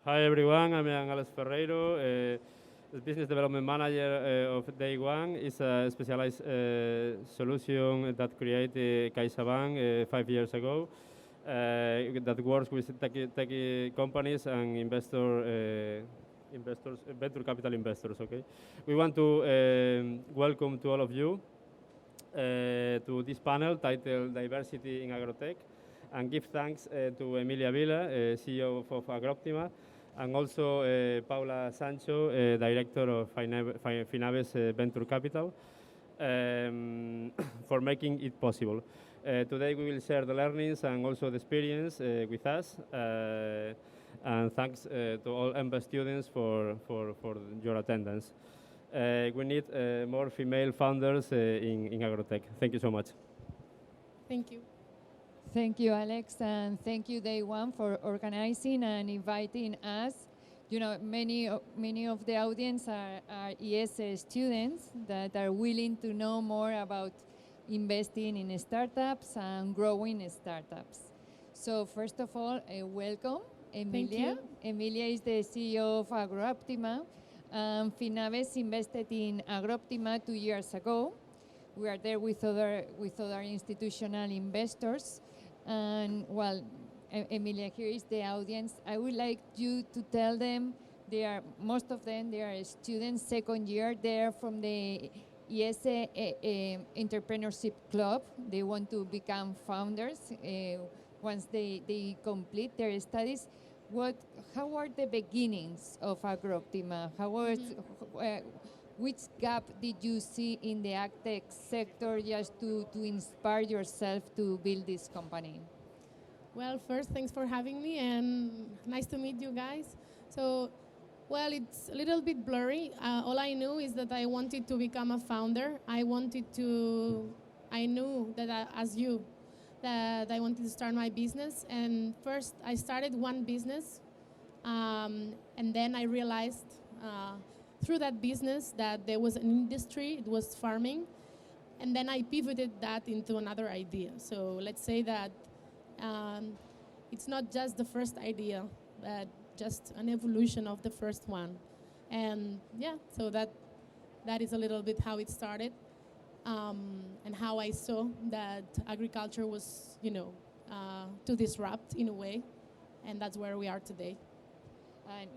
Hi everyone, I'm Alex Ferreiro, the Business Development Manager of DayOne. It's a specialized solution that created CaixaBank 5 years ago that works with tech companies and venture capital investors. Okay, we want to welcome to all of you to this panel titled Diversity in Agrotech, and give thanks to Emilia, Vila, CEO of Agroptima, and also Paula, Sancho, Director of FINAVES Venture Capital, for making it possible. Today we will share the learnings and also the experience with us, and thanks to all EMBA students for your attendance. We need more female founders in Agrotech. Thank you so much. Thank you. Thank you, Alex, and thank you, DayOne, for organizing and inviting us. You know, many of the audience are ES students that are willing to know more about investing in startups and growing startups. So first of all, welcome, Emilia. Emilia is the CEO of Agroptima. FINAVES invested in Agroptima 2 years ago. We are there with other institutional investors. And well, Emilia, here is the audience. I would like you to tell them, most of them, they are students, second year. They are from the ES Entrepreneurship Club. They want to become founders once they complete their studies. How are the beginnings of Agroptima? Which gap did you see in the agtech sector just to inspire yourself to build this company? Well, first, thanks for having me, and nice to meet you guys. So, well, it's a little bit blurry. All I know is that I wanted to become a founder. I knew that as you, that I wanted to start my business. And first, I started one business, and then I realized through that business that there was an industry, it was farming, and then I pivoted that into another idea. So let's say that it's not just the first idea, but just an evolution of the first one. And yeah, so that is a little bit how it started, and how I saw that agriculture was, to disrupt in a way, and that's where we are today. And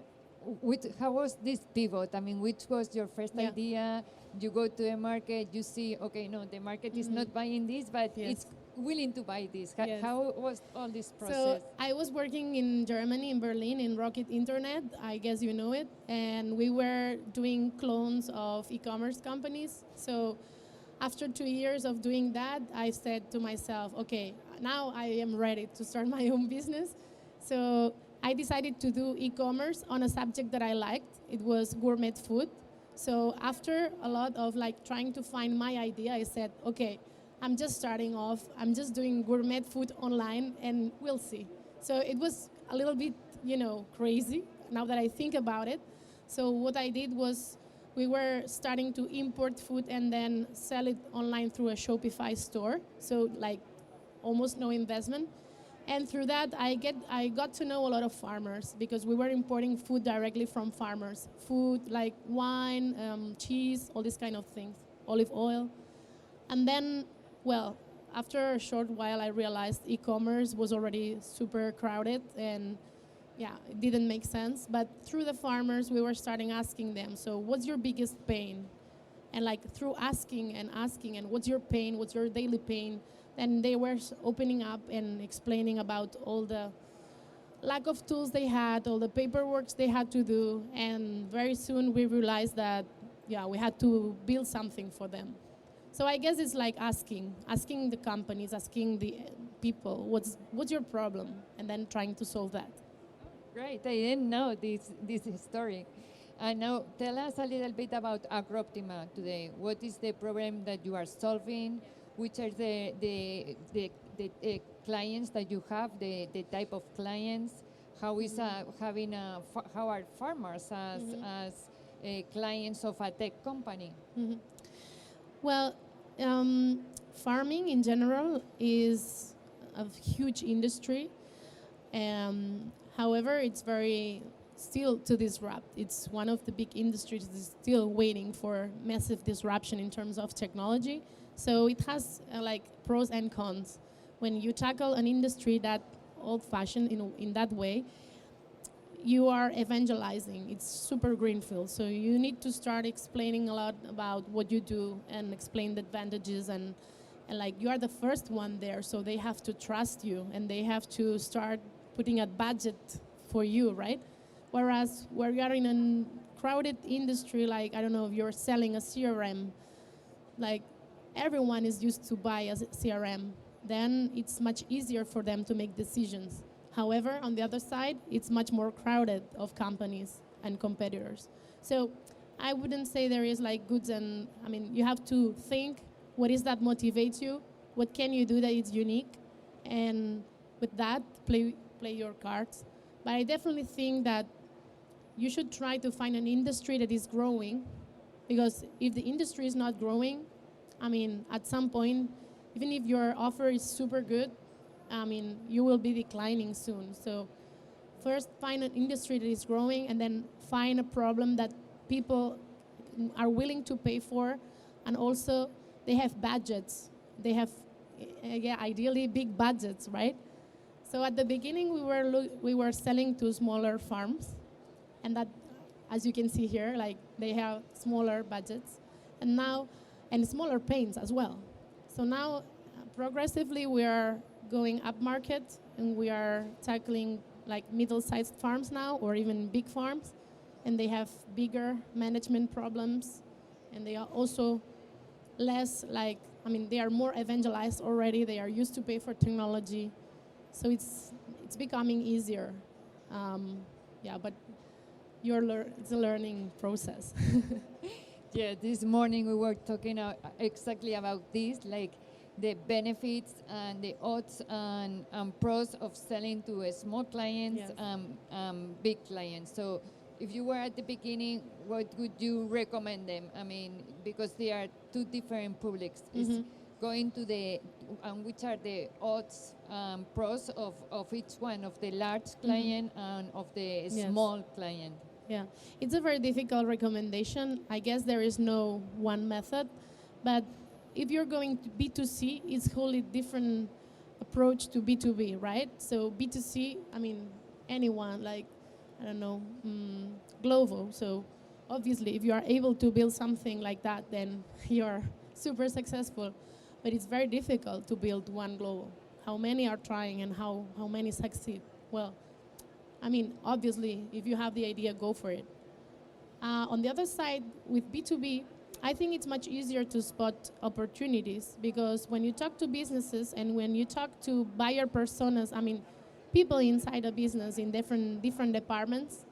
how was this pivot? I mean, which was your first idea? You go to a market, you see, okay, no, the market is not buying this, but it's willing to buy this. How was all this process? So I was working in Germany, in Berlin, in Rocket Internet. I guess you know it. And we were doing clones of e-commerce companies. So after 2 years of doing that, I said to myself, okay, now I am ready to start my own business. So I decided to do e-commerce on a subject that I liked. It was gourmet food. So after a lot of trying to find my idea, I said, okay, I'm just starting off. I'm just doing gourmet food online, and we'll see. So it was a little bit, crazy now that I think about it. So what I did was we were starting to import food and then sell it online through a Shopify store. So almost no investment. And through that, I got to know a lot of farmers because we were importing food directly from farmers. Food like wine, cheese, all these kind of things, olive oil. And then, well, after a short while, I realized e-commerce was already super crowded, and yeah, it didn't make sense. But through the farmers, we were starting asking them, so what's your biggest pain? And through asking and what's your pain, what's your daily pain? And they were opening up and explaining about all the lack of tools they had, all the paperwork they had to do. And very soon we realized that, we had to build something for them. So I guess it's like asking the companies, asking the people, what's your problem? And then trying to solve that. Great, I didn't know this story. And now tell us a little bit about Agroptima today. What is the problem that you are solving? Which are the clients that you have, the type of clients? How is how are farmers as clients of a tech company? Well, farming in general is a huge industry. However, it's very still to disrupt. It's one of the big industries that is still waiting for massive disruption in terms of technology. So it has like pros and cons. When you tackle an industry that old-fashioned in that way, you are evangelizing. It's super greenfield. So you need to start explaining a lot about what you do and explain the advantages and like you are the first one there, so they have to trust you and they have to start putting a budget for you, right? Whereas where you are in a crowded industry, like, I don't know, if you're selling a CRM, like everyone is used to buy a CRM, then it's much easier for them to make decisions. However, on the other side, it's much more crowded of companies and competitors. So I wouldn't say there is like goods and, I mean, you have to think, what is that motivates you? What can you do that is unique? And with that, play your cards. But I definitely think that you should try to find an industry that is growing, because if the industry is not growing, I mean, at some point, even if your offer is super good, I mean, you will be declining soon. So first find an industry that is growing and then find a problem that people are willing to pay for, and also they have budgets. They have, ideally big budgets, right? So at the beginning, we were selling to smaller farms, and that, as you can see here, like they have smaller budgets, and now, and smaller pains as well. So now, progressively, we are going up market, and we are tackling like middle-sized farms now, or even big farms, and they have bigger management problems, and they are also less like, I mean, they are more evangelized already. They are used to pay for technology, so it's becoming easier. But it's a learning process. Yeah, this morning we were talking exactly about this, like the benefits and the odds and pros of selling to small clients, Yes. Big clients. So if you were at the beginning, what would you recommend them? I mean, because they are two different publics. Is going to which are the odds, pros of each one, of the large client and of the Yes. small client? Yeah, it's a very difficult recommendation. I guess there is no one method, but if you're going to B2C, it's wholly different approach to B2B, right? So B2C, I mean, anyone, like, I don't know, Glovo. So obviously, if you are able to build something like that, then you're super successful. But it's very difficult to build one Glovo. How many are trying and how many succeed? Well, I mean, obviously, if you have the idea, go for it. On the other side, with B2B, I think it's much easier to spot opportunities, because when you talk to businesses and when you talk to buyer personas, I mean, people inside a business in different departments,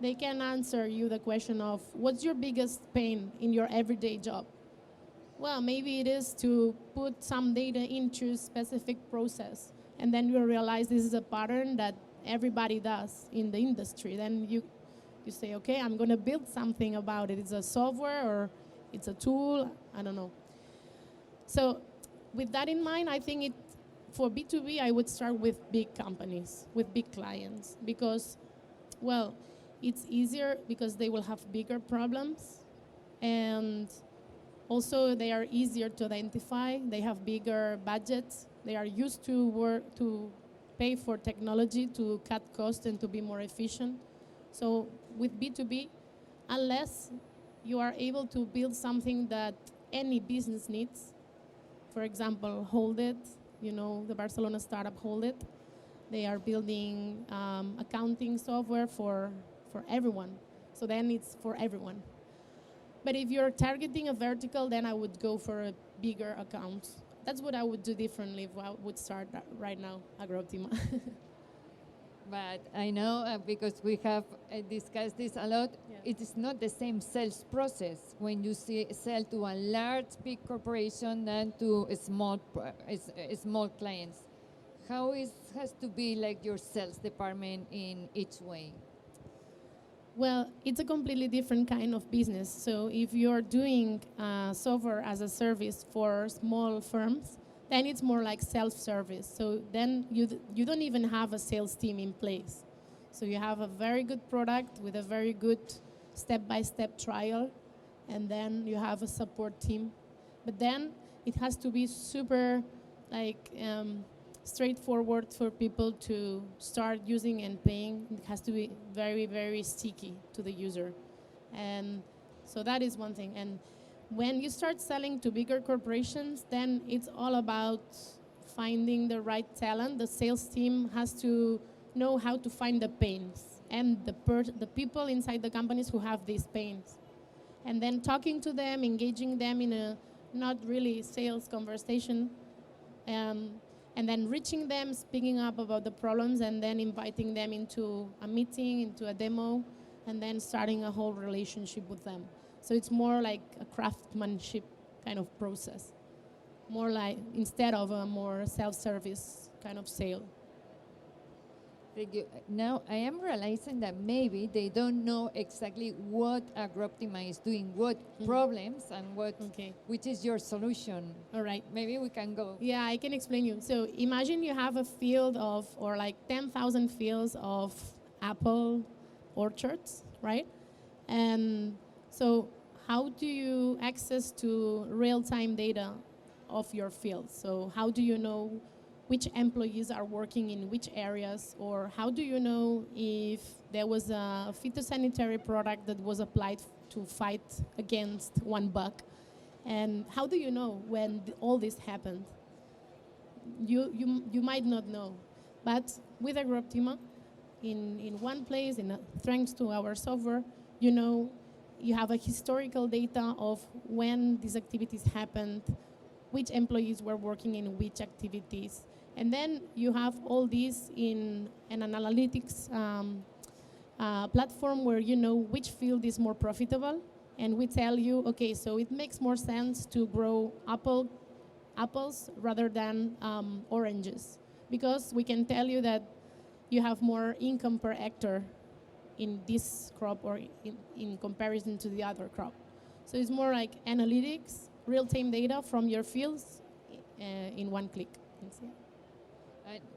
they can answer you the question of, what's your biggest pain in your everyday job? Well, maybe it is to put some data into a specific process, and then you realize this is a pattern that everybody does in the industry. Then you say, okay, I'm going to build something about it. It's a software or it's a tool, I don't know. So with that in mind, I think for B2B, I would start with big companies, with big clients, because, well, it's easier because they will have bigger problems, and also they are easier to identify. They have bigger budgets. They are used to pay for technology to cut costs and to be more efficient. So with B2B, unless you are able to build something that any business needs, for example, Hold It, you know, the Barcelona startup Hold It, they are building accounting software for everyone. So then it's for everyone. But if you're targeting a vertical, then I would go for a bigger account. That's what I would do differently if I would start right now, Agroptima. But I know, because we have discussed this a lot, it is not the same sales process when you sell to a large, big corporation than to small clients. How has to be like your sales department in each way? Well, it's a completely different kind of business. So if you're doing software as a service for small firms, then it's more like self-service. So then you don't even have a sales team in place. So you have a very good product with a very good step-by-step trial, and then you have a support team. But then it has to be super straightforward for people to start using and paying. It has to be very, very sticky to the user. And so that is one thing. And when you start selling to bigger corporations, then it's all about finding the right talent. The sales team has to know how to find the pains and the people inside the companies who have these pains. And then talking to them, engaging them in a not really sales conversation, and then reaching them, speaking up about the problems, and then inviting them into a meeting, into a demo, and then starting a whole relationship with them. So it's more like a craftsmanship kind of process, more like instead of a more self-service kind of sale. Thank you. Now I am realizing that maybe they don't know exactly what Agroptima is doing, what problems, and which is your solution. All right. Maybe we can go. Yeah, I can explain you. So imagine you have a field of, or like 10,000 fields of apple orchards, right? And so how do you access to real-time data of your field? So how do you know which employees are working in which areas, or how do you know if there was a phytosanitary product that was applied to fight against one bug? And how do you know when all this happened? You might not know. But with Agroptima, in one place, thanks to our software, you have a historical data of when these activities happened, which employees were working in which activities. And then you have all these in an analytics platform where you know which field is more profitable, and we tell you, okay, so it makes more sense to grow apples rather than oranges, because we can tell you that you have more income per hectare in this crop or in comparison to the other crop. So it's more like analytics, real-time data from your fields in one click.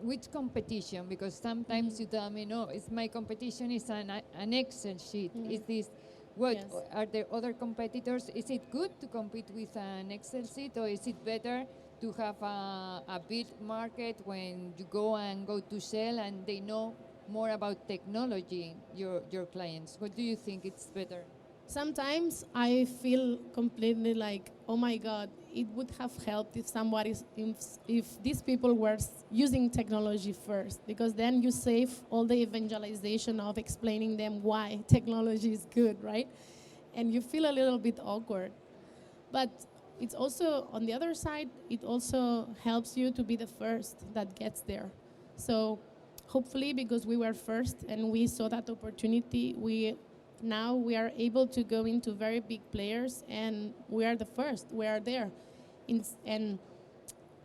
Which competition? Because sometimes you tell me, no, it's my competition is an Excel sheet. Is this what? Yes. Are there other competitors? Is it good to compete with an Excel sheet, or is it better to have a big market when you go to sell and they know more about technology, your clients? What do you think it's better? Sometimes I feel completely like, oh my God, it would have helped if these people were using technology first, because then you save all the evangelization of explaining them why technology is good, right? And you feel a little bit awkward. But it's also, on the other side, it also helps you to be the first that gets there. So hopefully, because we were first and we saw that opportunity, now we are able to go into very big players, and we are the first. We are there. And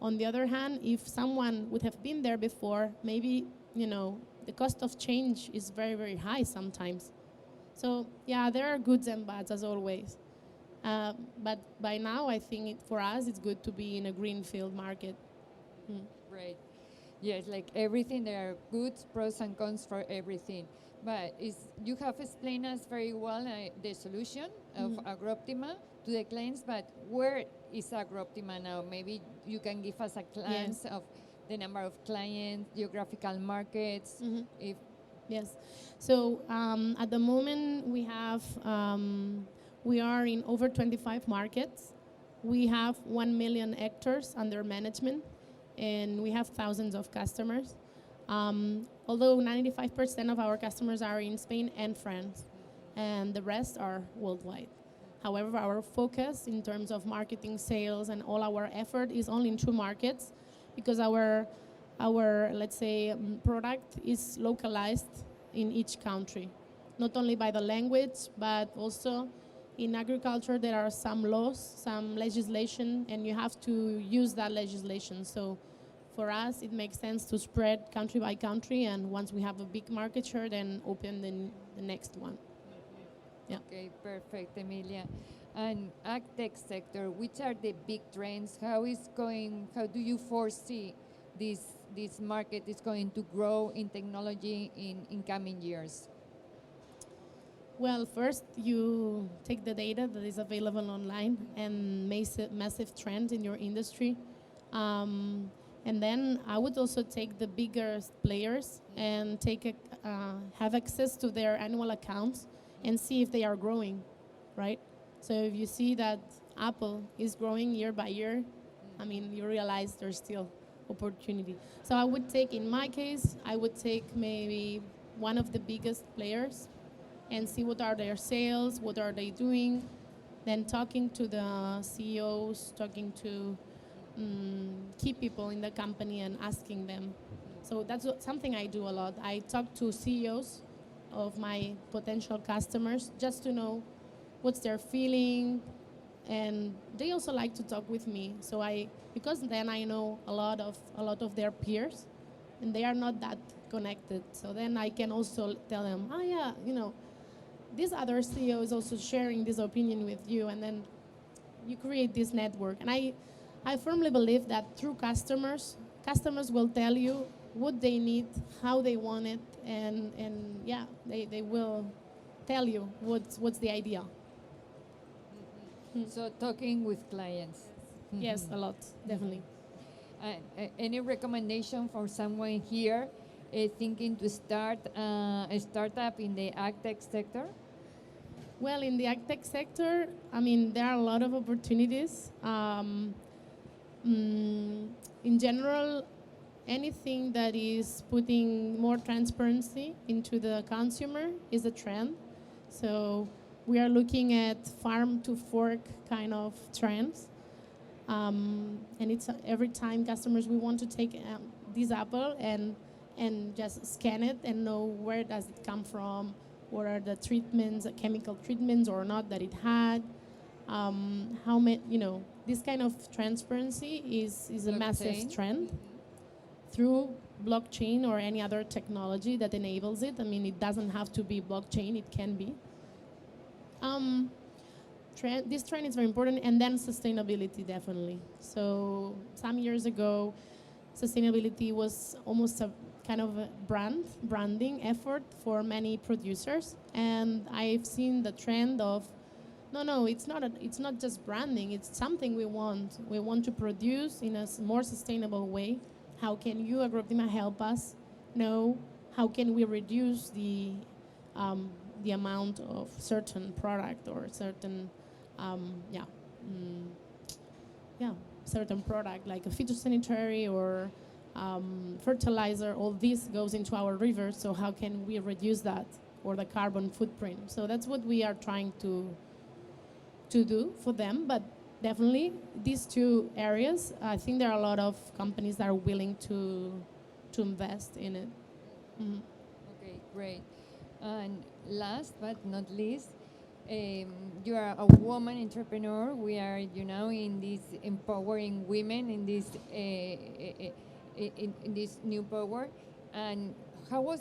on the other hand, if someone would have been there before, maybe, the cost of change is very, very high sometimes. So, yeah, there are goods and bads, as always. But by now, I think for us, it's good to be in a greenfield market. Right. Yes, like everything, there are goods, pros and cons for everything. But you have explained us very well the solution of Agroptima to the clients, but where is Agroptima now? Maybe you can give us a glance of the number of clients, geographical markets. Yes. So at the moment we are in over 25 markets. We have 1 million hectares under management, and we have thousands of customers. Although 95% of our customers are in Spain and France, and the rest are worldwide. However, our focus in terms of marketing, sales, and all our effort is only in 2 markets, because our let's say, product is localized in each country, not only by the language, but also in agriculture there are some laws, some legislation, and you have to use that legislation. So for us, it makes sense to spread country by country, and once we have a big market share, then open the next one. Yeah. Okay, perfect, Emilia. And Agtech sector, which are the big trends? How do you foresee this this market is going to grow in technology in coming years? Well, first you take the data that is available online and massive trend in your industry. And then I would also take the biggest players and have access to their annual accounts and see if they are growing, right? So if you see that Apple is growing year by year, I mean, you realize there's still opportunity. So I would take, in my case, I would take maybe one of the biggest players and see what are their sales, what are they doing, then talking to the CEOs, talking to key people in the company and asking them. So that's something I do a lot. I talk to CEOs of my potential customers just to know what's their feeling, and they also like to talk with me. So because then I know a lot of their peers, and they are not that connected. So then I can also tell them, oh yeah, this other CEO is also sharing this opinion with you, and then you create this network. And I firmly believe that through customers will tell you what they need, how they want it, and yeah, they will tell you what's the idea. So talking with clients. Yes, a lot, definitely. Any recommendation for someone here thinking to start a startup in the agtech sector? Well, in the agtech sector, I mean, there are a lot of opportunities. In general, anything that is putting more transparency into the consumer is a trend. So we are looking at farm to fork kind of trends. And it's every time customers, we want to take this apple and just scan it and know where does it come from, what are the treatments, chemical treatments or not that it had. How many, this kind of transparency is a massive trend through blockchain or any other technology that enables it. I mean, it doesn't have to be blockchain, it can be. This trend is very important, and then sustainability, definitely. So some years ago, sustainability was almost a kind of a branding effort for many producers, and I've seen the trend of, no, it's not just branding, it's something we want. We want to produce in a more sustainable way. How can you, Agroptima, help us know how can we reduce the amount of certain product or certain certain product like a phytosanitary or fertilizer. All this goes into our rivers, so how can we reduce that, or the carbon footprint? So that's what we are trying to do for them. But definitely these two areas, I think there are a lot of companies that are willing to invest in it. Mm-hmm. Okay, great. And last but not least, you are a woman entrepreneur. We are, in this empowering women in this in this new power. And how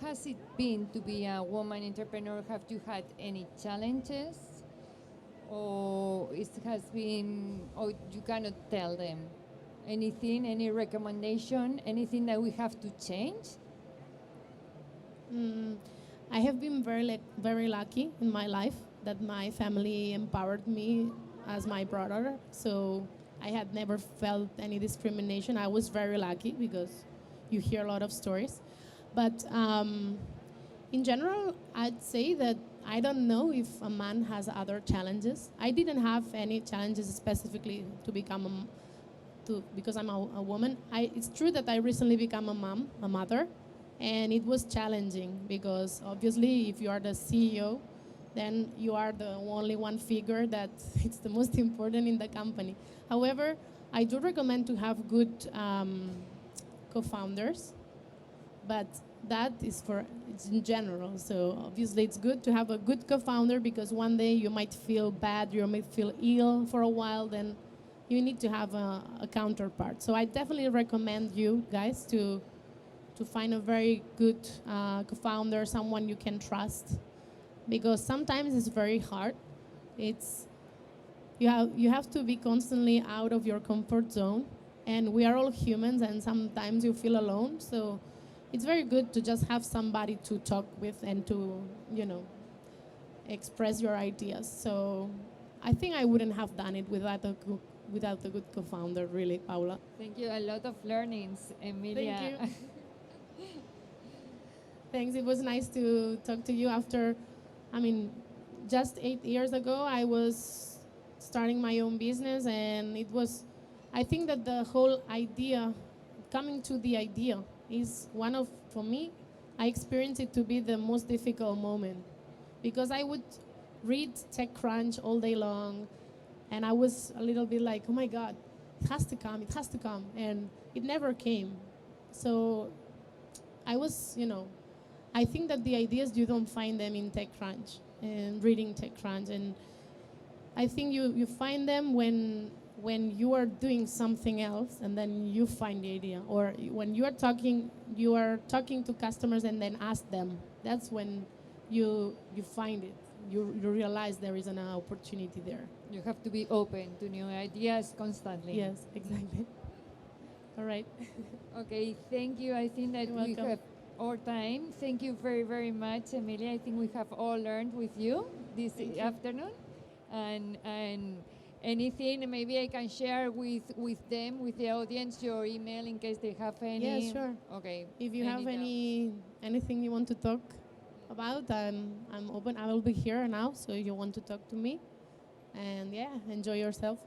has it been to be a woman entrepreneur? Have you had any challenges, or it has been, or you cannot tell them anything? Any recommendation? Anything that we have to change? I have been very lucky in my life that my family empowered me as my brother. So I had never felt any discrimination. I was very lucky because you hear a lot of stories. But in general, I'd say that I don't know if a man has other challenges. I didn't have any challenges specifically because I'm a woman. It's true that I recently became a mother. And it was challenging because obviously if you are the CEO, then you are the only one figure that it's the most important in the company. However, I do recommend to have good co-founders, but that is it's in general. So obviously it's good to have a good co-founder because one day you might feel bad, you might feel ill for a while, then you need to have a counterpart. So I definitely recommend you guys to find a very good co-founder, someone you can trust, because sometimes it's very hard. You have to be constantly out of your comfort zone, and we are all humans, and sometimes you feel alone. So it's very good to just have somebody to talk with and to, express your ideas. So I think I wouldn't have done it without a good co-founder, really, Paula. Thank you. A lot of learnings, Emilia. Thank you. Thanks. It was nice to talk to you after, just 8 years ago, I was starting my own business, and I think that the whole idea, coming to the idea, is for me, I experienced it to be the most difficult moment, because I would read TechCrunch all day long, and I was a little bit like, oh my God, it has to come, and it never came. So I was, I think that the ideas, you don't find them in TechCrunch and reading TechCrunch, and I think you find them when you are doing something else and then you find the idea, or when you are talking to customers and then ask them. That's when you find it. You realize there is an opportunity there. You have to be open to new ideas constantly. Yes, exactly. All right. Okay, thank you. I think that You're we welcome. have our time. Thank you very, very much, Emilia. I think we have all learned with you this afternoon. And anything maybe I can share with them, with the audience, your email in case they have any. Yeah, sure. Okay. If you have anything you want to talk about, I'm open. I will be here now, so you want to talk to me. And yeah, enjoy yourself.